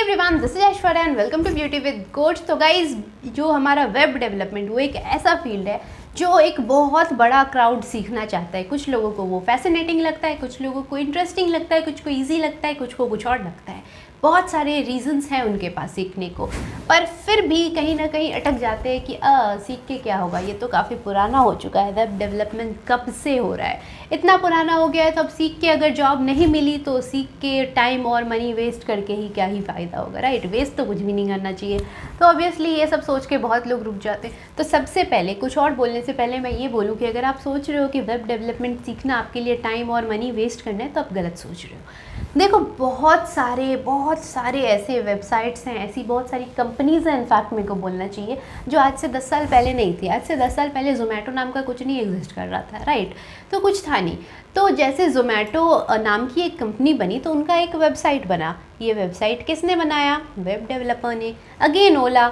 Everyone, this is Aishwarya and welcome to beauty with coach. तो guys, जो हमारा web development वो एक ऐसा फील्ड है जो एक बहुत बड़ा क्राउड सीखना चाहता है। कुछ लोगों को वो फैसिनेटिंग लगता है, कुछ लोगों को इंटरेस्टिंग लगता है, कुछ को ईजी लगता है, कुछ को कुछ और लगता है। बहुत सारे रीजंस हैं उनके पास सीखने को, पर फिर भी कहीं ना कहीं अटक जाते हैं कि सीख के क्या होगा, ये तो काफ़ी पुराना हो चुका है। वेब डेवलपमेंट कब से हो रहा है, इतना पुराना हो गया है, तो अब सीख के अगर जॉब नहीं मिली तो सीख के टाइम और मनी वेस्ट करके ही क्या ही फ़ायदा होगा, राइट। वेस्ट तो कुछ भी नहीं करना चाहिए। तो ऑब्वियसली ये सब सोच के बहुत लोग रुक जाते हैं। तो सबसे पहले कुछ और बोलने से पहले मैं ये बोलूँ कि अगर आप सोच रहे हो कि वेब डेवलपमेंट सीखना आपके लिए टाइम और मनी वेस्ट करना है, तो आप गलत सोच रहे हो। देखो, बहुत सारे ऐसे वेबसाइट्स हैं, ऐसी बहुत सारी कंपनीज़ हैं, इनफैक्ट मेरे को बोलना चाहिए, जो आज से 10 साल पहले नहीं थी। आज से 10 साल पहले ज़ोमैटो नाम का कुछ नहीं एग्जिस्ट कर रहा था, राइट। तो कुछ था नहीं। तो जैसे ज़ोमैटो नाम की एक कंपनी बनी तो उनका एक वेबसाइट बना। ये वेबसाइट किसने बनाया? वेब डेवलपर ने। अगेन ओला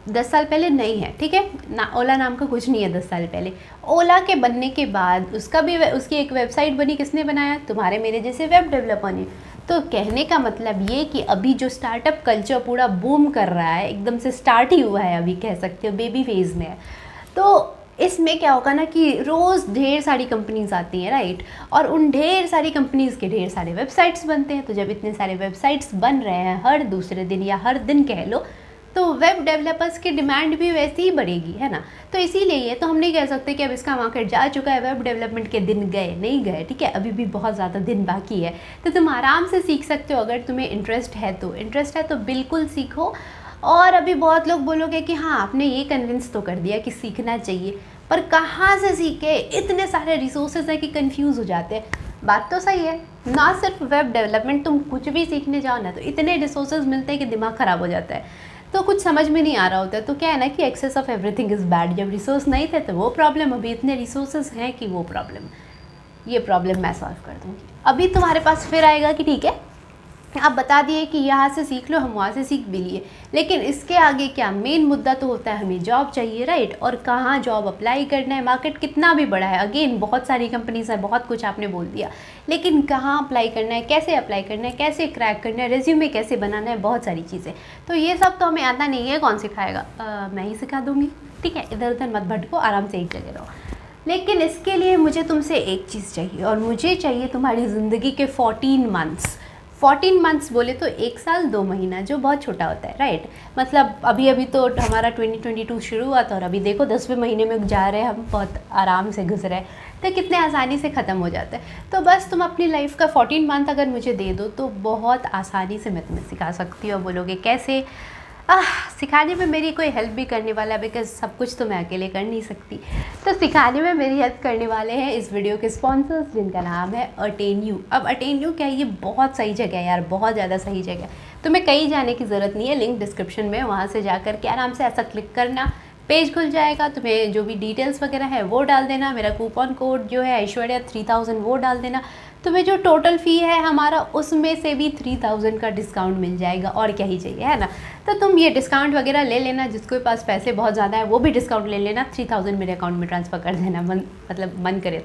10 साल पहले नहीं है, ठीक है ना, ओला नाम का कुछ नहीं है 10 साल पहले। ओला के बनने के बाद उसकी एक वेबसाइट बनी। किसने बनाया? तुम्हारे मेरे जैसे वेब डेवलपर ने। तो कहने का मतलब ये कि अभी जो स्टार्टअप कल्चर पूरा बूम कर रहा है, एकदम से स्टार्ट ही हुआ है, अभी कह सकते हो बेबी फेज में है। तो इसमें क्या होगा ना कि रोज़ ढेर सारी कंपनीज आती हैं, राइट, और उन ढेर सारी कंपनीज़ के ढेर सारे वेबसाइट्स बनते हैं। तो जब इतने सारे वेबसाइट्स बन रहे हैं हर दूसरे दिन या हर दिन कह लो, तो वेब डेवलपर्स की डिमांड भी वैसे ही बढ़ेगी, है ना। तो इसीलिए ये तो हम नहीं कह सकते कि अब इसका मार्केट जा चुका है, वेब डेवलपमेंट के दिन गए, नहीं गए, ठीक है, अभी भी बहुत ज़्यादा दिन बाकी है। तो तुम आराम से सीख सकते हो, अगर तुम्हें इंटरेस्ट है तो बिल्कुल सीखो। और अभी बहुत लोग बोलोगे कि हाँ, आपने ये कन्विंस तो कर दिया कि सीखना चाहिए, पर कहाँ से सीखे? इतने सारे रिसोर्सेज हैं कि कंफ्यूज हो जाते हैं। बात तो सही है, ना सिर्फ वेब डेवलपमेंट, तुम कुछ भी सीखने जाओ ना तो इतने रिसोर्सेज मिलते हैं कि दिमाग ख़राब हो जाता है। तो कुछ समझ में नहीं आ रहा होता है। तो क्या है ना कि excess of everything is bad. जब रिसोर्स नहीं थे तो वो प्रॉब्लम, अभी इतने रिसोर्सेज हैं कि वो प्रॉब्लम। ये प्रॉब्लम मैं सॉल्व कर दूँगी। अभी तुम्हारे पास फिर आएगा कि ठीक है, आप बता दिए कि यहाँ से सीख लो, हम वहाँ से सीख भी लिए, लेकिन इसके आगे क्या? मेन मुद्दा तो होता है हमें जॉब चाहिए, राइट। और कहाँ जॉब अप्लाई करना है, मार्केट कितना भी बड़ा है, अगेन बहुत सारी कंपनीज है, बहुत कुछ आपने बोल दिया, लेकिन कहाँ अप्लाई करना है, कैसे अप्लाई करना है, कैसे क्रैक करना है, रेज्यूमे कैसे बनाना है, बहुत सारी चीज़ें। तो ये सब तो हमें आता नहीं है, कौन सिखाएगा? मैं ही सिखा दूँगी, ठीक है। इधर उधर मत भटको, आराम से एक जगह रहो। लेकिन इसके लिए मुझे तुमसे एक चीज़ चाहिए, और मुझे चाहिए तुम्हारी ज़िंदगी के 14 मंथ्स। 14 मंथ्स बोले तो 1 साल 2 महीना, जो बहुत छोटा होता है, राइट। मतलब अभी तो हमारा 2022 शुरू हुआ था और अभी देखो 10वें महीने में जा रहे हैं हम, बहुत आराम से गुजरे हैं। तो कितने आसानी से ख़त्म हो जाता है। तो बस तुम अपनी लाइफ का 14 मंथ अगर मुझे दे दो तो बहुत आसानी से मैं तुम्हें सिखा सकती हूँ। बोलोगे कैसे? सिखाने में मेरी कोई हेल्प भी करने वाला, बिकॉज सब कुछ तो मैं अकेले कर नहीं सकती। तो सिखाने में मेरी हेल्प करने वाले हैं इस वीडियो के स्पॉन्सर्स, जिनका नाम है अटेन्यू। अब अटेन्यू क्या है? ये बहुत सही जगह है यार, बहुत ज़्यादा सही जगह है। तुम्हें कहीं जाने की ज़रूरत नहीं है, लिंक डिस्क्रिप्शन में, वहाँ से जाकर के आराम से ऐसा क्लिक करना, पेज खुल जाएगा। तुम्हें जो भी डिटेल्स वगैरह है वो डाल देना, मेरा कूपन कोड जो है ऐश्वर्या 3000 वो डाल देना। तुम्हें जो टोटल फ़ी है हमारा, उसमें से भी 3000 का डिस्काउंट मिल जाएगा, और क्या ही चाहिए, है ना। तो तुम ये डिस्काउंट वगैरह ले लेना, जिसके पास पैसे बहुत ज़्यादा है वो भी डिस्काउंट ले लेना, 3000 मेरे अकाउंट में ट्रांसफ़र कर देना, मन करे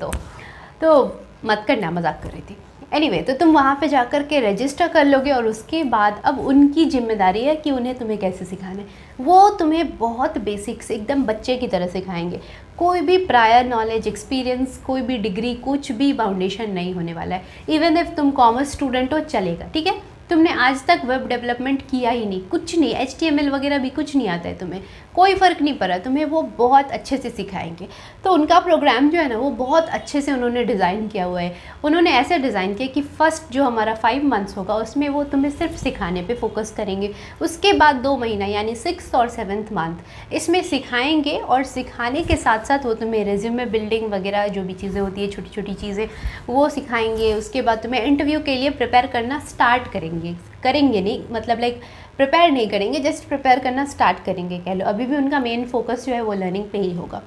तो मत करना, मजाक कर रही थी। एनीवे, तो तुम वहाँ पे जाकर के रजिस्टर कर लोगे, और उसके बाद अब उनकी जिम्मेदारी है कि उन्हें तुम्हें कैसे सिखाना है। वो तुम्हें बहुत बेसिक्स, एकदम बच्चे की तरह सिखाएंगे। कोई भी प्रायर नॉलेज, एक्सपीरियंस, कोई भी डिग्री, कुछ भी फाउंडेशन नहीं होने वाला है। इवन इफ तुम कॉमर्स स्टूडेंट हो चलेगा, ठीक है। तुमने आज तक वेब डेवलपमेंट किया ही नहीं, कुछ नहीं, HTML वगैरह भी कुछ नहीं आता है तुम्हें, कोई फ़र्क नहीं पड़ा, तुम्हें वो बहुत अच्छे से सिखाएंगे। तो उनका प्रोग्राम जो है ना, वो बहुत अच्छे से उन्होंने डिज़ाइन किया हुआ है। उन्होंने ऐसे डिज़ाइन किया कि फ़र्स्ट जो हमारा 5 मंथ्स होगा उसमें वो तुम्हें सिर्फ सिखाने पे फोकस करेंगे। उसके बाद 2 महीना यानी 6th और 7th मंथ इसमें सिखाएंगे, और सिखाने के साथ साथ वो तुम्हें रेज्यूमे बिल्डिंग वगैरह जो भी चीज़ें होती है, छोटी छोटी चीज़ें, वो सिखाएंगे। उसके बाद तुम्हें इंटरव्यू के लिए प्रिपेयर करना स्टार्ट करेंगे नहीं, मतलब लाइक प्रिपेयर नहीं करेंगे, जस्ट प्रिपेयर करना स्टार्ट करेंगे कह लो। अभी भी उनका मेन फोकस जो है वो लर्निंग पे ही होगा।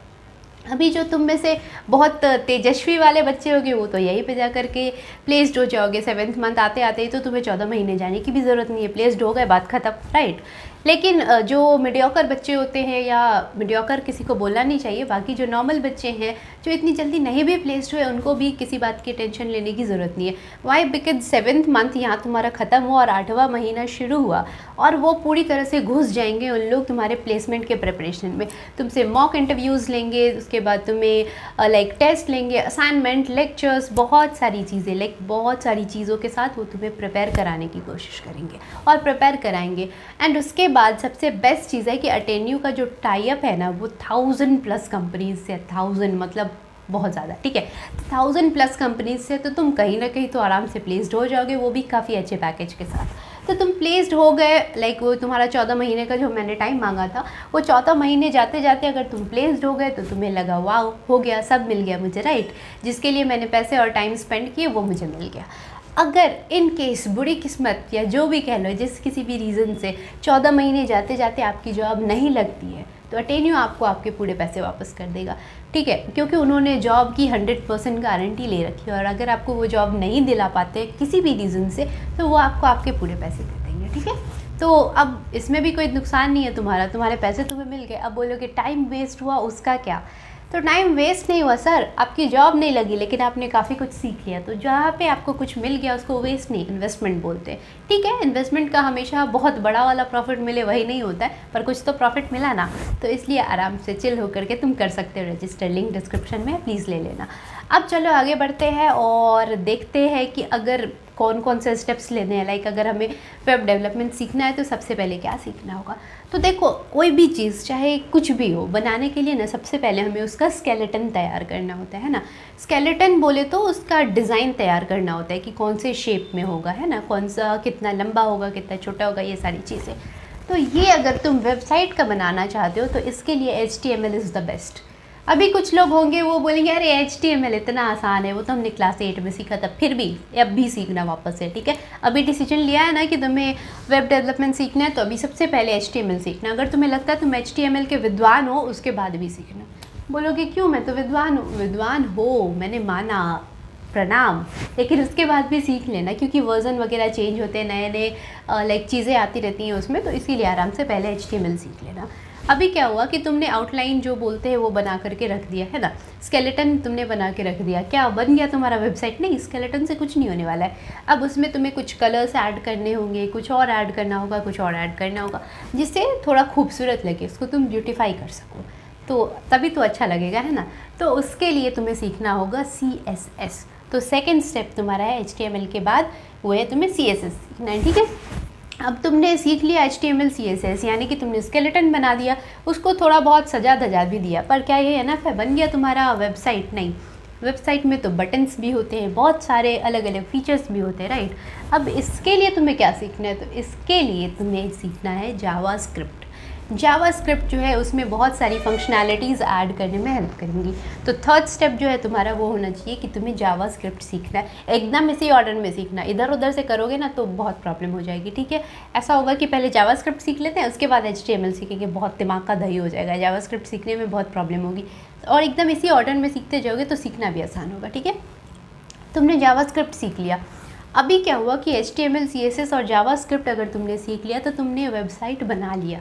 अभी जो तुम में से बहुत तेजस्वी वाले बच्चे होंगे वो तो यहीं पे जा करके प्लेस्ड हो जाओगे। 7th मंथ आते आते ही तो तुम्हें 14 महीने जाने की भी ज़रूरत नहीं है, प्लेस्ड हो गए, बात खत्म, राइट। लेकिन जो मीडियोकर बच्चे होते हैं, या मीडियोकर किसी को बोलना नहीं चाहिए, बाकी जो नॉर्मल बच्चे हैं जो इतनी जल्दी नहीं भी प्लेस्ड हुए, उनको भी किसी बात की टेंशन लेने की ज़रूरत नहीं है। वाई? बिकॉज 7th मंथ यहाँ तुम्हारा ख़त्म हुआ और 8वां महीना शुरू हुआ, और वो पूरी तरह से घुस जाएंगे उन लोग तुम्हारे प्लेसमेंट के प्रिपरेशन में। तुमसे मॉक इंटरव्यूज़ लेंगे, उसके बाद तुम्हें लाइक टेस्ट लेंगे, असाइनमेंट, लेक्चर्स, बहुत सारी चीज़ें, लाइक बहुत सारी चीज़ों के साथ वो तुम्हें प्रिपेयर कराने की कोशिश करेंगे और प्रिपेयर कराएंगे। एंड उसके बाद सबसे बेस्ट चीज़ है कि अटेन्यू का जो टाई अप है ना, वो 1000+ कंपनीज से, 1000 मतलब बहुत ज़्यादा, ठीक है, 1000+ कंपनीज से, तो तुम कहीं ना कहीं तो आराम से प्लेस्ड हो जाओगे, वो भी काफ़ी अच्छे पैकेज के साथ। तो तुम प्लेस्ड हो गए, लाइक वो तुम्हारा 14 महीने का जो मैंने टाइम मांगा था, वो 14 महीने जाते जाते अगर तुम प्लेस्ड हो गए तो तुम्हें लगा वाह हो गया, सब मिल गया मुझे, राइट, जिसके लिए मैंने पैसे और टाइम स्पेंड किए वो मुझे मिल गया। अगर इन केस बुरी किस्मत या जो भी कह लो, जिस किसी भी रीज़न से 14 महीने जाते जाते आपकी जॉब नहीं लगती है, तो अटेन्यू आपको आपके पूरे पैसे वापस कर देगा, ठीक है, क्योंकि उन्होंने जॉब की 100% गारंटी ले रखी है, और अगर आपको वो जॉब नहीं दिला पाते किसी भी रीज़न से, तो वो आपको आपके पूरे पैसे दे देंगे, ठीक है। तो अब इसमें भी कोई नुकसान नहीं है तुम्हारा, तुम्हारे पैसे तुम्हें मिल गए। अब बोलोगे टाइम वेस्ट हुआ, उसका क्या? तो टाइम वेस्ट नहीं हुआ सर, आपकी जॉब नहीं लगी लेकिन आपने काफ़ी कुछ सीख लिया। तो जहाँ पे आपको कुछ मिल गया उसको वेस्ट नहीं, इन्वेस्टमेंट बोलते हैं, ठीक है। इन्वेस्टमेंट का हमेशा बहुत बड़ा वाला प्रॉफिट मिले वही नहीं होता है, पर कुछ तो प्रॉफिट मिला ना, तो इसलिए आराम से चिल होकर के तुम कर सकते हो। रजिस्टर लिंक डिस्क्रिप्शन में प्लीज़ ले लेना। अब चलो आगे बढ़ते हैं और देखते हैं कि अगर कौन कौन से स्टेप्स लेने हैं। लाइक अगर हमें वेब डेवलपमेंट सीखना है तो सबसे पहले क्या सीखना होगा। तो देखो, कोई भी चीज़ चाहे कुछ भी हो, बनाने के लिए ना सबसे पहले हमें उसका स्केलेटन तैयार करना होता है ना। स्केलेटन बोले तो उसका डिज़ाइन तैयार करना होता है कि कौन से शेप में होगा, है ना, कौन सा कितना लंबा होगा, कितना छोटा होगा, ये सारी चीज़ें। तो ये अगर तुम वेबसाइट का बनाना चाहते हो तो इसके लिए HTML इज़ द बेस्ट। अभी कुछ लोग होंगे वो बोलेंगे अरे HTML इतना आसान है, वो तो हमने क्लास 8 में सीखा था, फिर भी अब भी सीखना वापस है, ठीक है। अभी डिसीजन लिया है ना कि तुम्हें वेब डेवलपमेंट सीखना है, तो अभी सबसे पहले HTML सीखना। अगर तुम्हें लगता है तुम HTML के विद्वान हो, उसके बाद भी सीखना। बोलोगे क्यों, मैं तो विद्वान हूँ। विद्वान हो, मैंने माना, प्रणाम, लेकिन उसके बाद भी सीख लेना, क्योंकि वर्जन वगैरह चेंज होते हैं, नए नए लाइक चीज़ें आती रहती हैं उसमें, तो इसीलिए आराम से पहले HTML सीख लेना। अभी क्या हुआ कि तुमने आउटलाइन जो बोलते हैं वो बना करके रख दिया है ना, स्केलेटन तुमने बना के रख दिया, क्या बन गया तुम्हारा वेबसाइट? नहीं, स्केलेटन से कुछ नहीं होने वाला है। अब उसमें तुम्हें कुछ कलर्स ऐड करने होंगे, कुछ और ऐड करना होगा, कुछ और ऐड करना होगा, जिससे थोड़ा खूबसूरत लगे, उसको तुम ब्यूटीफाई कर सको, तो तभी तो अच्छा लगेगा, है ना। तो उसके लिए तुम्हें सीखना होगा CSS। तो सेकेंड स्टेप तुम्हारा है HTML के बाद, वो है तुम्हें CSS सीखना है, ठीक है। अब तुमने सीख लिया HTML CSS, यानी कि तुमने स्केलेटन बना दिया, उसको थोड़ा बहुत सजा धजा भी दिया, पर क्या ये एनफ है, बन गया तुम्हारा वेबसाइट? नहीं, वेबसाइट में तो बटन्स भी होते हैं, बहुत सारे अलग अलग फीचर्स भी होते हैं, राइट। अब इसके लिए तुम्हें क्या सीखना है? तो इसके लिए तुम्हें सीखना है जावास्क्रिप्ट। जावास्क्रिप्ट जो है उसमें बहुत सारी फंक्शनैलिटीज़ ऐड करने में हेल्प करेंगी। तो थर्ड स्टेप जो है तुम्हारा वो होना चाहिए कि तुम्हें जावास्क्रिप्ट सीखना है, एकदम इसी ऑर्डर में सीखना। इधर उधर से करोगे ना तो बहुत प्रॉब्लम हो जाएगी, ठीक है। ऐसा होगा कि पहले जावास्क्रिप्ट सीख लेते हैं, उसके बाद HTML सीखेंगे, बहुत दिमाग का दही हो जाएगा, जावास्क्रिप्ट सीखने में बहुत प्रॉब्लम होगी। और एकदम इसी ऑर्डर में सीखते जाओगे तो सीखना भी आसान होगा, ठीक है। तुमने जावास्क्रिप्ट सीख लिया, अभी क्या हुआ कि HTML CSS और जावास्क्रिप्ट अगर तुमने सीख लिया तो तुमने वेबसाइट बना लिया।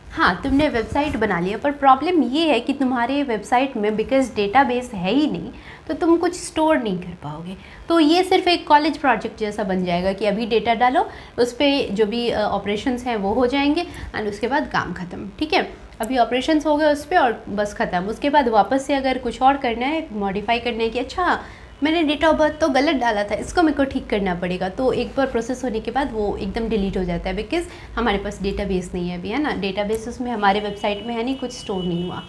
हाँ, तुमने वेबसाइट बना लिया, पर प्रॉब्लम ये है कि तुम्हारे वेबसाइट में बिकॉज डेटाबेस है ही नहीं, तो तुम कुछ स्टोर नहीं कर पाओगे। तो ये सिर्फ एक कॉलेज प्रोजेक्ट जैसा बन जाएगा कि अभी डेटा डालो, उस पर जो भी ऑपरेशंस हैं वो हो जाएंगे, एंड उसके बाद काम ख़त्म, ठीक है। अभी ऑपरेशंस हो गए उस पर और बस ख़त्म। उसके बाद वापस से अगर कुछ और करना है, मॉडिफाई करना है कि अच्छा मैंने डेट ऑफ बर्थ तो गलत डाला था, इसको मेरे को ठीक करना पड़ेगा, तो एक बार प्रोसेस होने के बाद वो एकदम डिलीट हो जाता है, बिकॉज हमारे पास डेटाबेस नहीं है अभी, है ना। डेटाबेस उसमें हमारे वेबसाइट में है नहीं, कुछ स्टोर नहीं हुआ,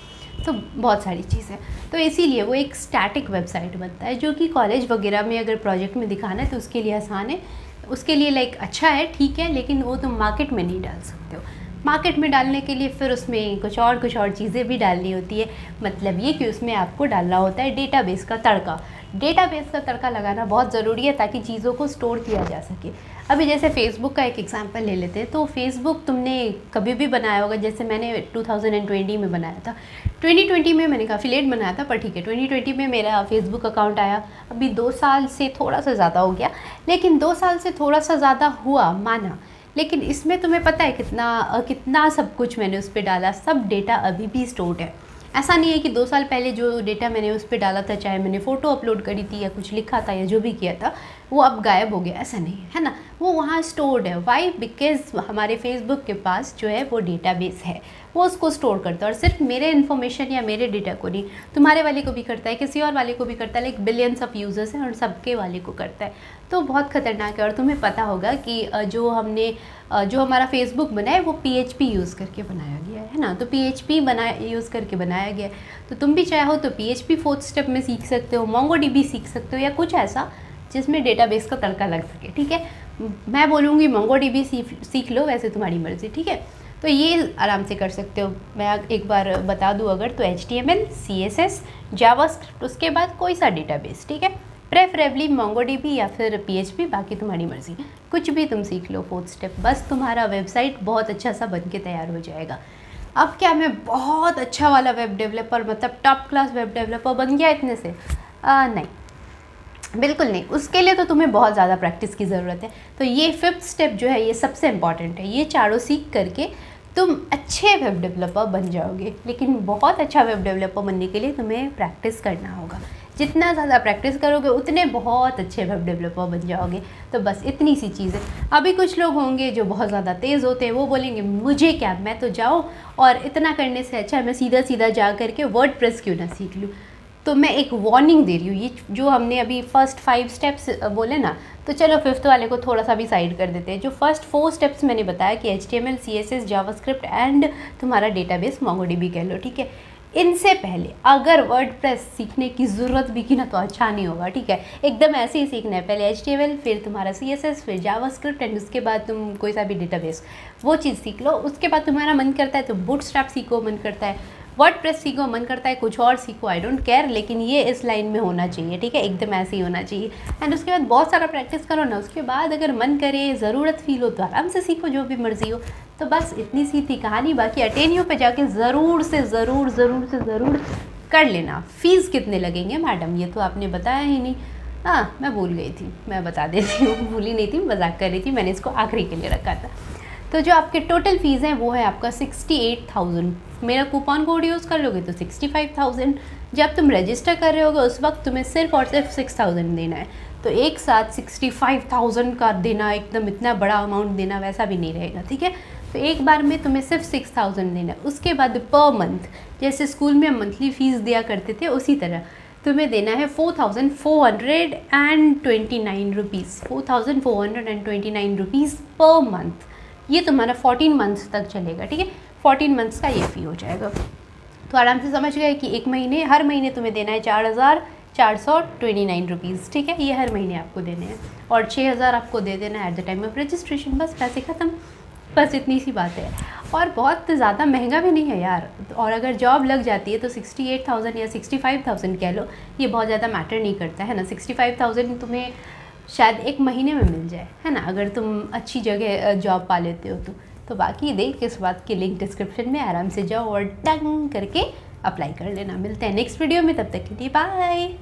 तो बहुत सारी चीज़ें। तो इसीलिए वो एक स्टैटिक वेबसाइट बनता है, जो कि कॉलेज वगैरह में अगर प्रोजेक्ट में दिखाना है तो उसके लिए आसान है, उसके लिए लाइक अच्छा है, ठीक है, लेकिन वो तुम मार्केट में नहीं डाल सकते हो। मार्केट में डालने के लिए फिर उसमें कुछ और चीज़ें भी डालनी होती है। मतलब ये कि उसमें आपको डालना होता है डेटाबेस का तड़का। डेटाबेस का तड़का लगाना बहुत ज़रूरी है ताकि चीज़ों को स्टोर किया जा सके। अभी जैसे फेसबुक का एक एग्जांपल ले लेते हैं, तो फेसबुक तुमने कभी भी बनाया होगा, जैसे मैंने 2020 में बनाया था। 2020 में मैंने काफ़ी लेट बनाया था, पर ठीक है 2020 में मेरा फेसबुक अकाउंट आया। अभी 2 साल से थोड़ा सा ज़्यादा हो गया, लेकिन 2 साल से थोड़ा सा ज़्यादा हुआ माना, लेकिन इसमें तुम्हें पता है कितना सब कुछ मैंने उस पर डाला, सब डेटा अभी भी स्टोर्ड है। ऐसा नहीं है कि 2 साल पहले जो डेटा मैंने उस पर डाला था, चाहे मैंने फ़ोटो अपलोड करी थी या कुछ लिखा था या जो भी किया था, वो अब गायब हो गया, ऐसा नहीं है ना। वो वहाँ स्टोर्ड है। वाई? बिकॉज हमारे फेसबुक के पास जो है वो डेटाबेस है, वो उसको स्टोर करता है। और सिर्फ मेरे इन्फॉर्मेशन या मेरे डेटा को नहीं, तुम्हारे वाले को भी करता है, किसी और वाले को भी करता है। लाइक बिलियंस ऑफ यूज़र्स हैं और सबके वाले को करता है, तो बहुत ख़तरनाक है। और तुम्हें पता होगा कि जो हमारा फेसबुक बना है वो PHP यूज़ करके बनाया गया है ना। तो PHP यूज़ करके बनाया गया है, तो तुम भी चाहो तो PHP 4th स्टेप में सीख सकते हो, MongoDB सीख सकते हो, या कुछ ऐसा जिसमें डेटाबेस का तड़का लग सके। ठीक है, मैं बोलूँगी MongoDB सीख लो, वैसे तुम्हारी मर्ज़ी। ठीक है, तो ये आराम से कर सकते हो। मैं एक बार बता दूँ अगर, तो HTML, CSS, जावास्क्रिप्ट, उसके बाद कोई सा डेटाबेस। ठीक है, प्रेफरेबली MongoDB या फिर PHP, बाकी तुम्हारी मर्ज़ी, कुछ भी तुम सीख लो 4th स्टेप, बस तुम्हारा वेबसाइट बहुत अच्छा सा बन के तैयार हो जाएगा। अब क्या मैं बहुत अच्छा वाला वेब डेवलपर, मतलब टॉप क्लास वेब डेवलपर बन गया इतने से? नहीं, बिल्कुल नहीं। उसके लिए तो तुम्हें बहुत ज़्यादा प्रैक्टिस की ज़रूरत है। तो ये 5th स्टेप जो है ये सबसे इम्पॉर्टेंट है। ये चारों सीख करके तुम अच्छे वेब डेवलपर बन जाओगे, लेकिन बहुत अच्छा वेब डेवलपर बनने के लिए तुम्हें प्रैक्टिस करना होगा। जितना ज़्यादा प्रैक्टिस करोगे उतने बहुत अच्छे वेब डेवलपर बन जाओगे। तो बस इतनी सी चीज़ें। अभी कुछ लोग होंगे जो बहुत ज़्यादा तेज़ होते हैं, वो बोलेंगे मुझे क्या, मैं तो जाऊँ और इतना करने से अच्छा मैं सीधा सीधा जा करके वर्डप्रेस क्यों ना सीख लूँ। तो मैं एक वार्निंग दे रही हूँ, ये जो हमने अभी फर्स्ट 5 स्टेप्स बोले ना, तो चलो 5th वाले को थोड़ा सा भी साइड कर देते हैं। जो फर्स्ट 4 स्टेप्स मैंने बताया कि HTML, CSS, जावास्क्रिप्ट एंड तुम्हारा डेटाबेस MongoDB कह लो। ठीक है, इनसे पहले अगर वर्डप्रेस सीखने की ज़रूरत भी की ना तो अच्छा नहीं होगा। ठीक है, एकदम ऐसे ही सीखना है, पहले HTML, फिर तुम्हारा CSS, फिर जावास्क्रिप्ट एंड उसके बाद तुम कोई सा भी डेटाबेस, वो चीज़ सीख लो। उसके बाद तुम्हारा मन करता है तो बूटस्ट्रैप सीखो, मन करता है वर्डप्रेस सीखो, मन करता है कुछ और सीखो, आई डोंट केयर, लेकिन ये इस लाइन में होना चाहिए। ठीक है, एकदम ऐसे ही होना चाहिए। एंड उसके बाद बहुत सारा प्रैक्टिस करो ना, उसके बाद अगर मन करे, ज़रूरत फील हो तो आराम से सीखो, जो भी मर्ज़ी हो। तो बस इतनी सी थी कहानी। बाकी अटेनियो पे जाके ज़रूर कर लेना। फ़ीस कितने लगेंगे मैडम, ये तो आपने बताया ही नहीं। हाँ, मैं भूल गई थी, मैं बता देती हूँ, भूली नहीं थी, मजाक कर रही थी, मैंने इसको आखिरी के लिए रखा था। तो जो आपके टोटल फ़ीस हैं वो है आपका 68,000। मेरा कूपन कोड यूज़ कर लोगे तो 65,000। जब तुम रजिस्टर कर रहे होगे उस वक्त तुम्हें सिर्फ और सिर्फ 6,000 देना है। तो एक साथ 65,000 का देना, एकदम इतना बड़ा अमाउंट देना वैसा भी नहीं रहेगा। ठीक है, तो एक बार में तुम्हें सिर्फ 6,000 देना है। उसके बाद पर मंथ, जैसे स्कूल में मंथली फ़ीस दिया करते थे उसी तरह तुम्हें देना है 4,429 रुपीज़, 4,429 रुपीज़ पर मंथ। ये तुम्हारा 14 मंथ्स तक चलेगा। ठीक है, 14 मंथ्स का ये फ़ी हो जाएगा। तो आराम से समझ गए कि हर महीने तुम्हें देना है 4,429 रुपीज़। ठीक है, ये हर महीने आपको देने हैं, और 6,000 आपको दे देना है at the time of registration. बस पैसे ख़त्म, बस इतनी सी बात है। और बहुत ज़्यादा महंगा भी नहीं है यार। और अगर जॉब लग जाती है तो 68,000 या 65,000 कह लो, ये बहुत ज़्यादा मैटर नहीं करता है ना। 65,000 तुम्हें शायद एक महीने में मिल जाए, है ना, अगर तुम अच्छी जगह जॉब पा लेते हो तो बाकी देख इस बात की लिंक डिस्क्रिप्शन में, आराम से जाओ और टंग करके अप्लाई कर लेना। मिलते हैं नेक्स्ट वीडियो में, तब तक के लिए बाय।